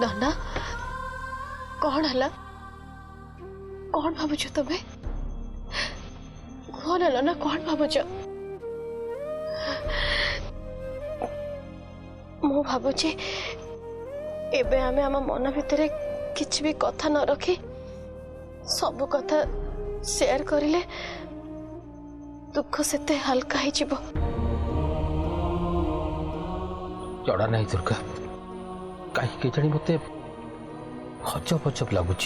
नाना कौन है कौन भावुच तुम्हें कौन है ना कौन भावुच मु भावुची एबे आमे आम मन भितर किछि भी कथा न रखी सब कथा शेयर करिले दुख सेते हल्का ही जीवो। जड़ा नहीं दुर्गा कहीं जानी मत हजब हजब लगुच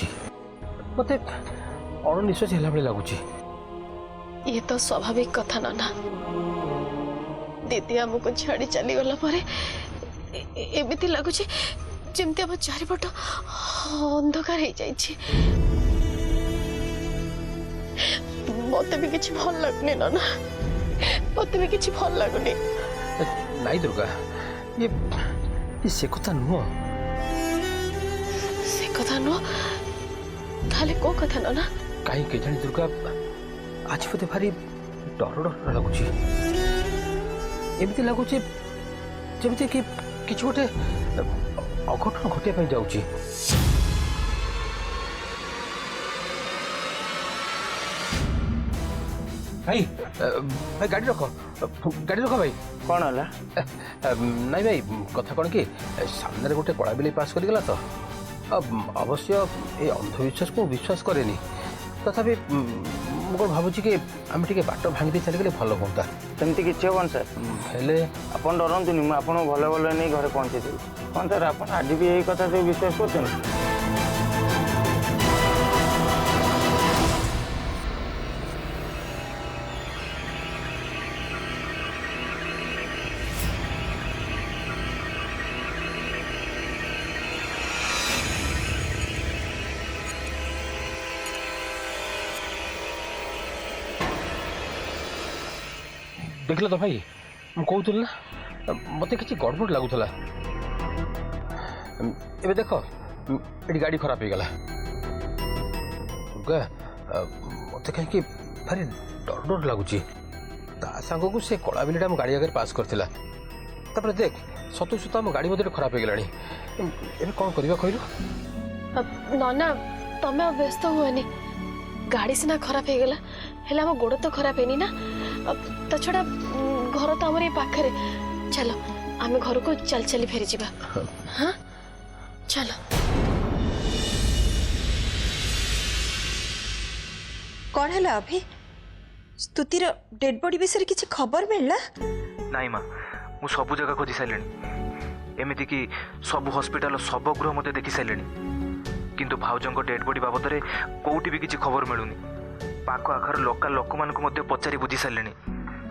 मत अणनिश्वास है लगुच। ये तो स्वाभाविक कथा नाना दीदी आमको छाड़ी चली गला परे एमिति लगुच जमती आम चारिपट अंधकार हो जाइए। मत भी किसी भल लगुनि नाना मत भी किसी भल लगुनि। नहीं दुर्गा ये से कथा नुह से कथा नुह ताले को कथा नाना कहीं जानी दुर्गा आज मत भारी डर डर लगुच एमती लगुच जमी कि किसी गोटे अघटन घटिया जाऊँगी। भाई भाई गाड़ी रख भाई। कौन है नहीं भाई कथा कौन कि सामने गोटे कला बिल पास कर गला तो अवश्य ये अंधविश्वास को विश्वास करे तथापि मुझे भावुची कि आम टे बाट भांगी चलीगले भल हाँ सेमती किसी हेन सर हेले आपन डरतुनि मुझे आपको भल भल नहीं घरे पहुँचे कौन सर आप आज भी यही कथा सब विश्वास कर देखल तो भाई मुझे कहूल ना मत कि गड़बड़ लगुला ए देख ये गाड़ी खराब हो गला दुर्गा मत कहीं भारी डर डर लगुच सांग को से कला बिलटा गाड़ी आगे पास करता देख सतु सत आम गाड़ी मध्य खराब हो गलानी ए कौन करवा कहलु नाना तमें व्यस्त हुए गाड़ी सीना खराब हो गला हेला आम गोड़ तो खराब है ना ता छड़ा घर तो आम पाखे चलो आम घर को चल चली फेरी जावा। हाँ चलो कौन है अभी स्तुतिर डेड बॉडी विषय किसी खबर मिलला नाई माँ मु सब जगह खोजी सारे एमती कि सब हॉस्पिटल सब गृह मत देखी सारे किंतु भाउजों डेड बॉडी बाबद में कौटी भी किसी खबर मिलूनी पाख आखर लोकाल लोक मान पचारि बुझी सारे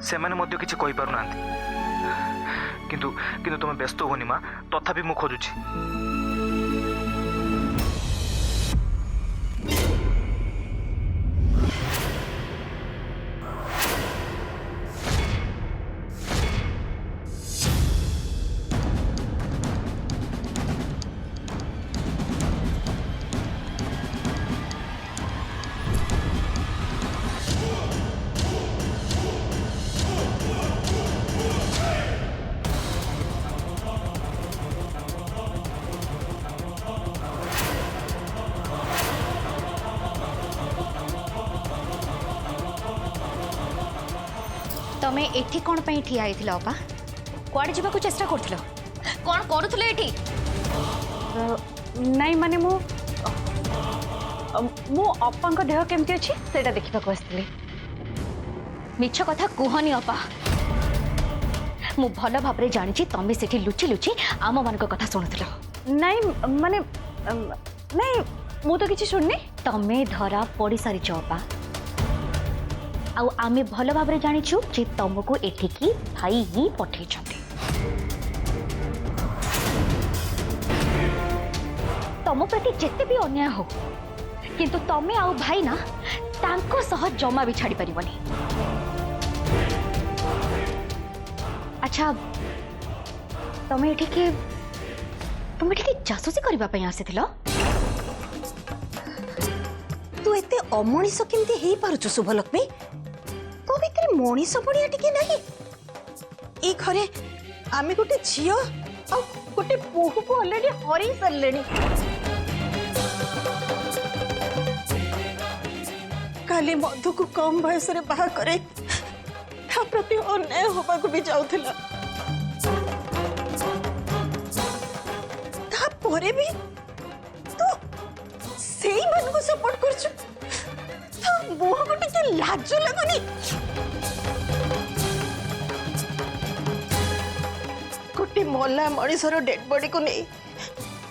से किसी कहीपर ना किंतु किंतु तुम व्यस्त होनी माँ तथापि मु खोजुची। तमें एठी कौन पे ठिया आइथिल अपा कुआडे जीवा को चेष्टा करथिलो कौन करूथिले एठी नहीं माने मो अपा को देह केमती अछि सेटा देखिबा को आस्थिले मिछ कथा कुहनी अपा मु भल भाबरे जानि छी तमे सेठी लुचि लुचि आम मान को कथा सुनुथिलो नहीं माने नहीं मु तो किछि सुननी तमे धरा पड़ी सारी चपा आउ आमे भल भाबरे जानिछु जे तुमको एठिकी भाई ही पठे छथि तुम प्रति जेते भी अन्याय हो किंतु तमे आउ भाई ना तांको सह जमा भी छाड़ी परिबनी। अच्छा तमे एठिकी जासूसी करबा पई आसीथिलो तू एते अमणिष केमती हेई पारुछु शुभलक्ष्मी तो भीतर मनीष बढ़िया टिके नहीं ए घरे आमे गोटे झियो आ गोटे पुह को ऑलरेडी हरी सारे काली मधु को कम बयस बाहा करे प्रति अन्याय होगा भी जाऊला तापरे भी तो सेई मन को सपोर्ट करछु तो बुह को टिके लाज लगनी गोटे मला मनीषर डेड बॉडी को नहीं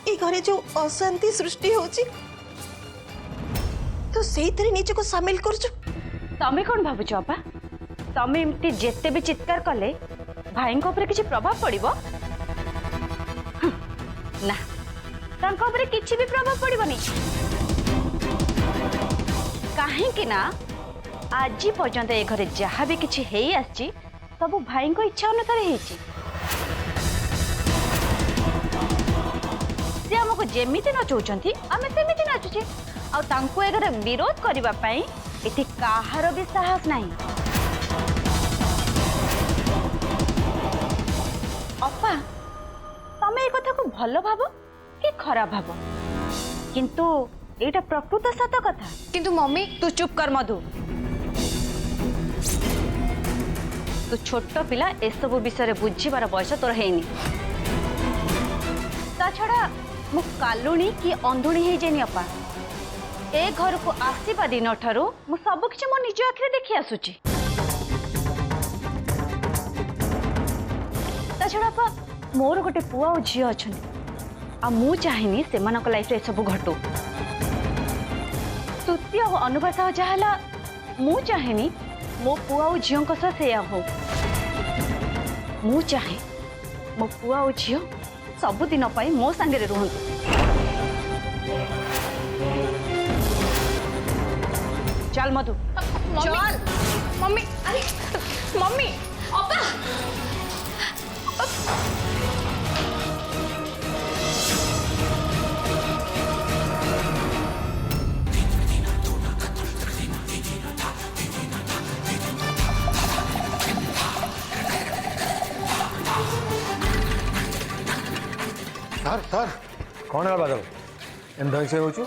ये घरे जो अशांति सृष्टि होची तो से निज को सामिल करछु तमें कौन भावुच अपा तमें एमती जेते भी चित्कार कले भाई ऊपर किसी प्रभाव पड़िबो ना तांको ऊपर किसी भी प्रभाव पड़िबनी काहे कि ना आज पर्यंत ए घरे जहाँ भी किसी हेई आछि सब भाई को इच्छा अनुसार हेछि से हमको जेमिति नचौचंती आमे सेमिति नाचुचे आ तांको ए घरे विरोध करबा पई एति काहार भी साहस नहीं अपा तमे ए कथा को भल भाव कि खराब भाव किंतु एटा प्रकृत सत कथा किंतु मम्मी तू चुप कर मधु तू छोट पिला एसबू विषय बुझीबार बयस तोर हेनी ता छड़ा मु कालुणी कि अंधुणी हे जेनी अपा ए घर को आसीबा दिन ठारू मु सब किछ मो निज आखिरे देखि आसुची ता छड़ा अपा मोर गोटे पुआ और झियो अछन आ मु चाहिनी से मानक लाइफ रे सब घटू स्तुति और अनुभाषा जहाला मु चाहिनी मो पुआ और झियो को से हो मु चाहे मो पुआ और झियो सब दिन पाई मो संगे रुहंतु चल मधु चल मम्मी अरे मम्मी अपा सर सर कौन है बादल एम धई से होचु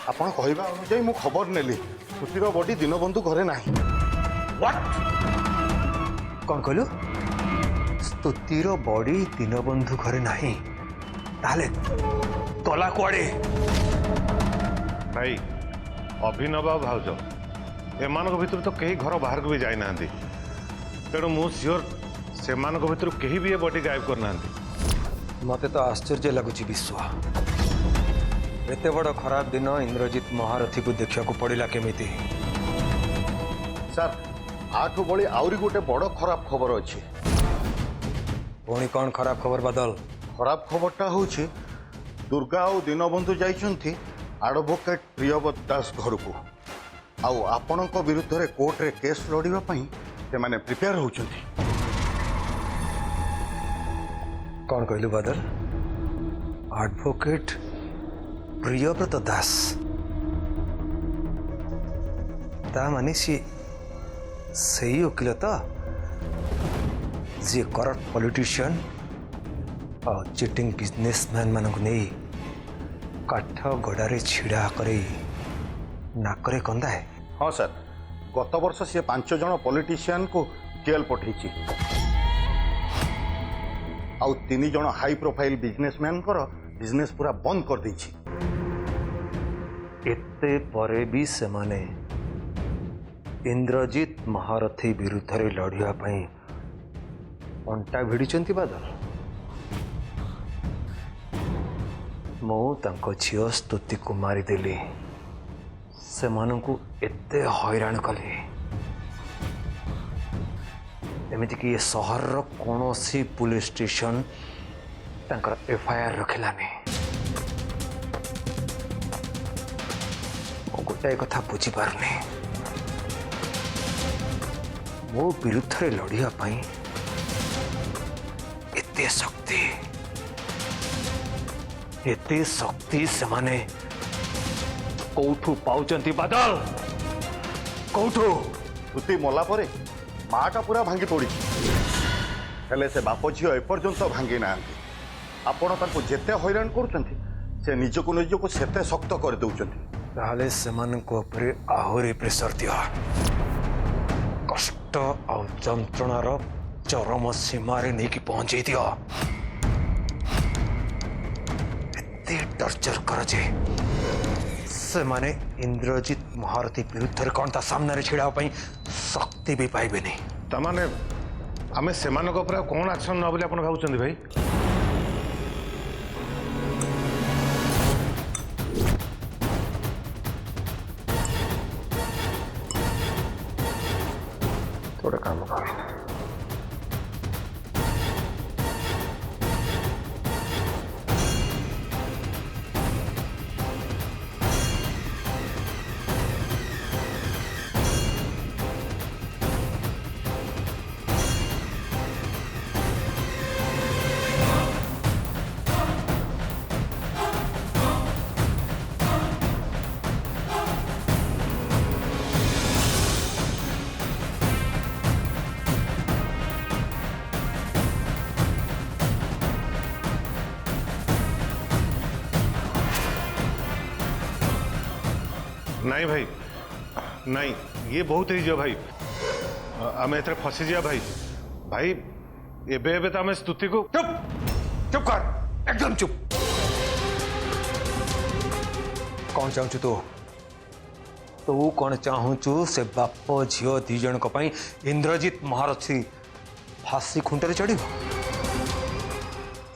आपण कहवा अनुଯାୟୀ ମୁଁ ଖବର ନେଲି ଛୁଟିର ବଡି ଦୀନବନ୍ଧୁ ଘରେ ନାହିଁ। कौन कहलु स्तुतिर बॉडी दीनबंधु घरे नहीं ताले तला कुआड़े भाई अभिनव भाउज एମାନଙ୍କ ଭିତରୁ ତ କେହି ଘର ବାହାରକୁ ବି ଯାଇନାହାନ୍ତି ତେଣୁ ମୁଁ ସିଓର ସେମାନଙ୍କ ଭିତରୁ କେହି ବି ଏ ବଡି ଗାୟବ କରିନାହାନ୍ତି। मते तो आश्चर्य लगुच विश्व एत बड़ खराब दिन इंद्रजीत महारथी को देखा पड़ा केमिति सर आठु बड़ी आउरी गोटे बड़ खराब खबर अच्छी। पुणी कौन खराब खबर बादल खराब खबरटा होछि दुर्गा और दीनबंधु जाइछन्ति एडवोकेट प्रियव्रत दास घर को आउ आपणक विरुद्ध रे कोर्ट रे केस लड़िबा पई से माने प्रिपेयर होउछन्ति। कौन कहलु बादल एडवोकेट प्रियव्रत दास ता माने सही वकील तो जी करप्ट पॉलिटिशियन और चिटिंग बिजनेसमैन मानक नहीं काठ गड़ारे छिड़ा करे नाकरे कंदा है। हाँ सर गत वर्ष सी 5 जन पॉलिटिशियन को जेल पठेछि आउ 3 जन हाई प्रोफाइल बिजनेसमैन कर बिजनेस पूरा बंद कर देछि। एते परे भी से माने इंद्रजीत महारथी विरुद्ध रे लड़िया पई अंटा भिड़िचंती बादल मो तांको झियो स्तुति को मारिदेली से मानकु एते हैरान कले एमिति कि सहर रो कोनोसी पुलिस स्टेशन तांकर एफआईआर रखिलानी। मो गोटाए कथा बुझी पारनी मो विरुद्ध रे लड़िया पाई एते शक्ति से माने कौठू पाउचंती बादल कौठू श्रुति मला परे माटा पूरा भांगी पड़ी हेले से बाप झील एपर्यंत भांगी ना ଆପଣ ତାଙ୍କୁ ଯେତେ ହଇରାଣ କରୁଛନ୍ତି ସେ ନିଜକୁ ନିଜକୁ ସେତେ ଶକ୍ତ କରିଦେଉଛନ୍ତି। ताहले सेमानक उपरे आहुरी प्रेसर दिया कष्ट आउ जंत्रणार चरम सीमारे नहीं पहुंचे दिया एते टर्चर कर जे से माने इंद्रजीत महारथी विरुद्ध कौन ता सामने छिड़ा शक्ति भी पाइबे नहीं। तमाने आमे सेमानक उपरे कोन एक्शन न बोले अपन भाउचंदी भाई? थोड़ा काम कर नहीं भाई नहीं, ये बहुत ही जो भाई आम ए फसी जा भाई। भाई एबे एबे तो आम स्तुति को चुप चुप कर एकदम चुप। कौन चाहूँ तू कौन चाहूँ से बाप झील दी जन इंद्रजीत महारथी फांसी खुंटे चढ़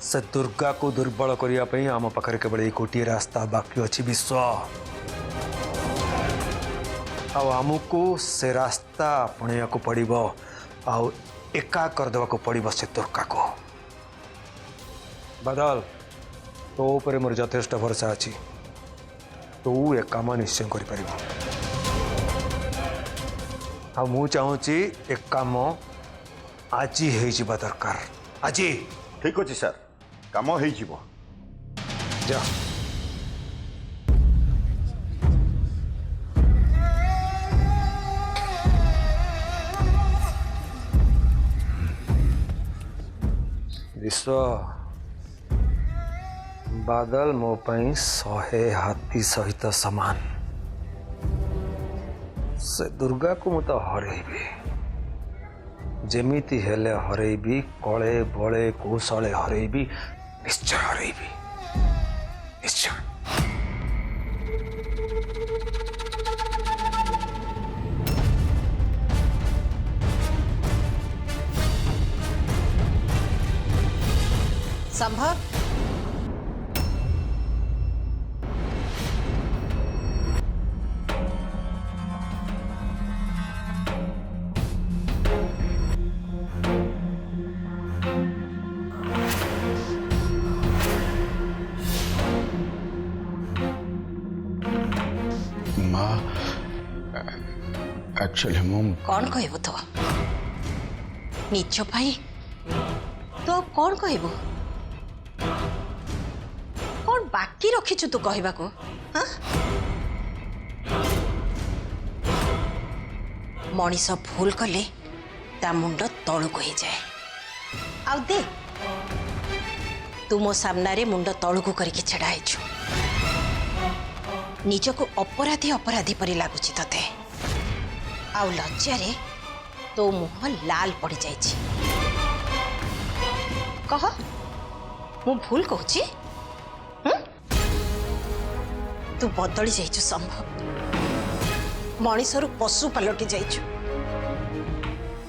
से दुर्गा को दुर्बल करने आम पाखे केवल एक गोटे रास्ता बाकी अच्छी विश्व आमको से रास्ता अपने को पड़ो आउ एका करदेवा को पड़ो से दुर्गा को। बादल तो ऊपर मोर यथेष्ट भरोसा अच्छी तू ए काम निश्चय कर मु चाहूँगी ए काम आज हो दरकार आज। ठीक अच्छे सर काम हो जा विश्व बादल मो पई 100 हाथी सहित समान से दुर्गा को मु तो हरैबी जेमिति हेले हरैबी कले बले कौशले हरैबी निश्चय हरैबी निश्चय। संभव माँ एक्चुअली मम कौन कहबो तो निज भाई तो कौन कहबो कौन बाकी रखिछु तू कहबा को? हाँ मनीष भूल कले ता मुंड तळु को ही जाए। आउ दे तू मो सामने मुंड तळु को करके छड़ा आइछु निज को अपराधी अपराधी परी लागुची तते आउ लज्जारे तो मुह लाल पड़ी जाइछि। कह मु भूल कहूची? तू बदली जाइछु संभव मनीषरु पशु पलटि जाइछु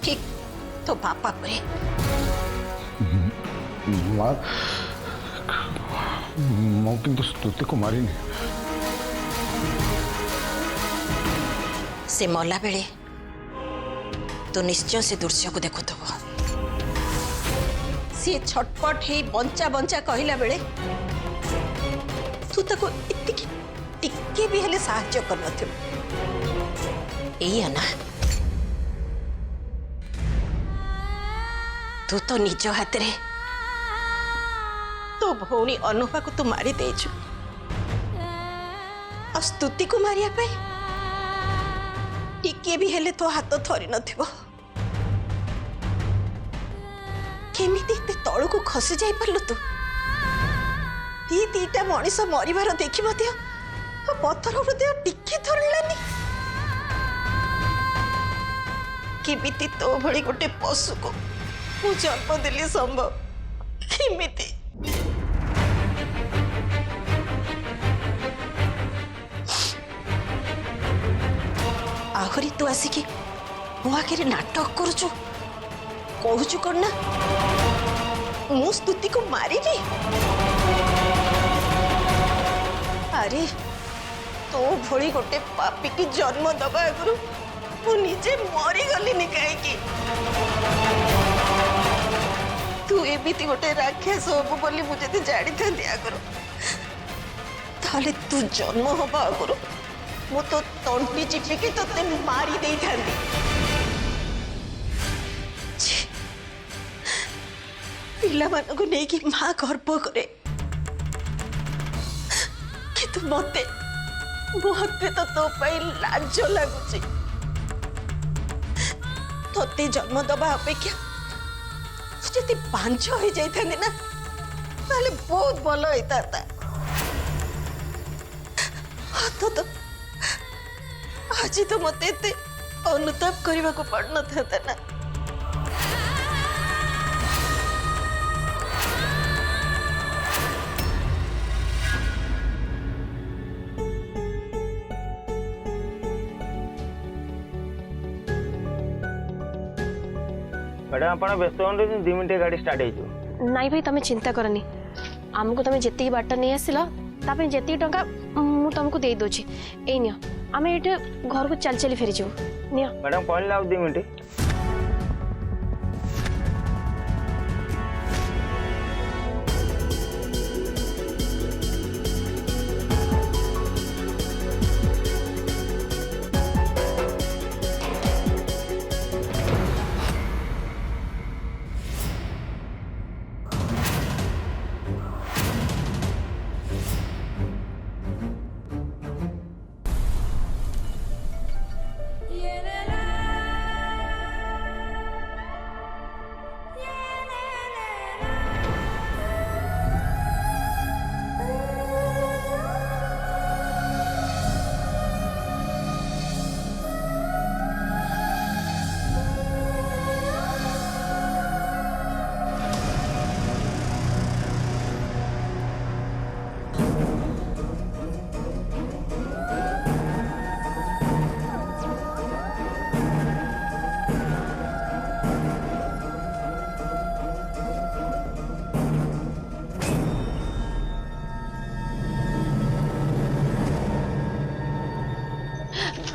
ठीक तो बापा परे। माँ मो किंतु स्तुति को मारिनी से मला बेले तो निश्चय से दृश्य को देखु थब सी छटपट हे बंचा बंचा कहला बेले तू ताको इतिकी टिके भी हेले साहाय्य कर नथिब एया ना तू तो निज हाथ रे तो भौणी अनुभा को तू मारी देछु आ स्तुति को मारिया पे टिके भी हेले तो हाथ थरी नथिबो केमिति ते तळु को खसी जाई परलु तू? दीटा मनीष मरबार देखी पत्थर हृदय टिके धरलानी किमिति तो भली गोटे पशु को मु जन्म देली संभव किमिति आखरी तू आसिकी मो आखिरी नाटक करुचु कहूचु कौन ना मु स्तुति को मारिली अरे तो भली गोटे पापी की जन्म दबा आगु मु निजे मरी गली कहीं तू एमती गोटे राक्षस हबु बोली मुझे जानी था आगु ताले तू जन्म हवा आगु मु तो तंटी चिपिकी ते मारी दे था पिला मानक नहीं माँ गर्व करे किंतु मते मते तो तो पाई लाज लगुच ते जन्म दबा अपेक्षा जदि पांच हो जाता ना ताले बहुत भल होता तो आज तो मते अनुताप करने को पड़ न था ना मैडम आप व्यस्त हो 2 मिनट गाड़ी स्टार्ट हो नाई भाई तुम चिंता करनी आमको तुम जी बाट नहीं आसिल जी टाँचा मु तुमको दे दूची ए नियो आम ये घर को चल चली फेरी जाऊ नियो मैडम कहले आ 2 मिनट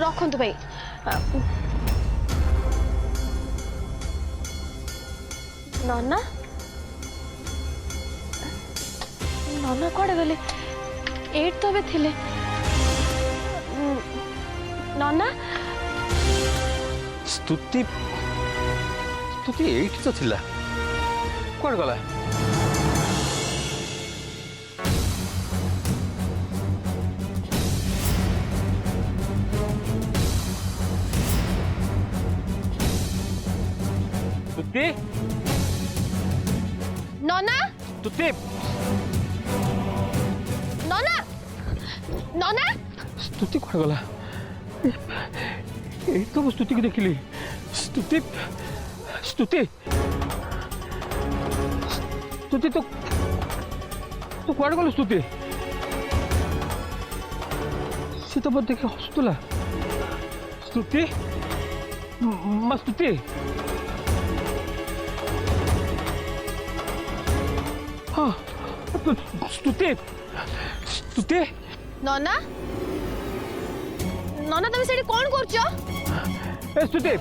रखु भाई नना नना कड़े गले एट तो थे नना स्तुति स्तुति एट तो थिला कौन गला स्तुति नना स्तुति नना नना स्तुति कौन गला ये तो वो स्तुति को देखिली स्तुति स्तुति स्तुति तो कौन गल स्तुति से तो मत देखे हसुला स्तुति मां स्तुति हाँ स्तुति स्तुति नना नना तुम से कौन करछो ए स्तुति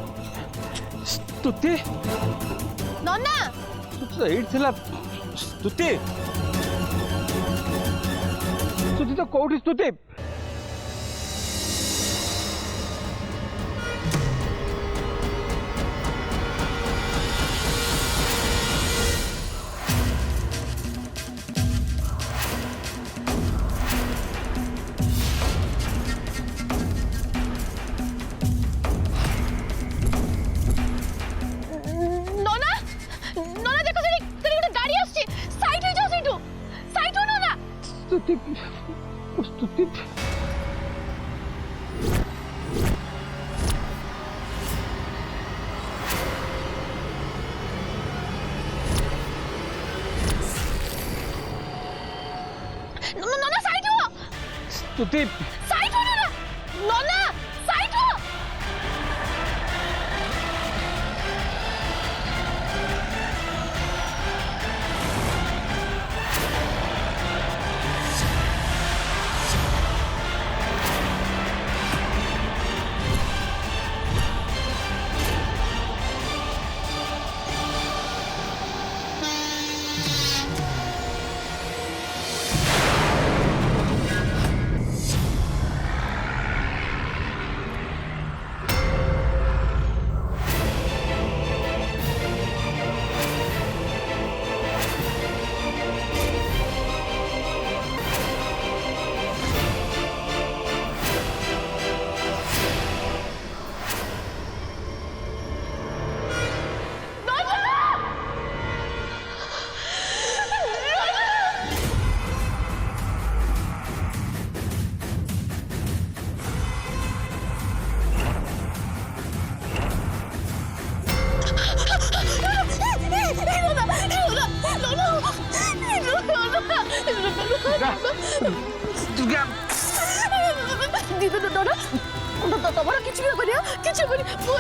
स्तुति नना तो एट थिला स्तुति स्तुति तो कोठी स्तुति ସ୍ତୁତି ନନା ସାଇଡ୍ ହୁଅ ସ୍ତୁତି ସାଇଡ୍ ହୁଅ ନନା ସାଇଡ୍ ହୁଅ ଦୁର୍ଗା ତମର କିଛି ବି ହବନି କିଛି ହବନି ପୁଅ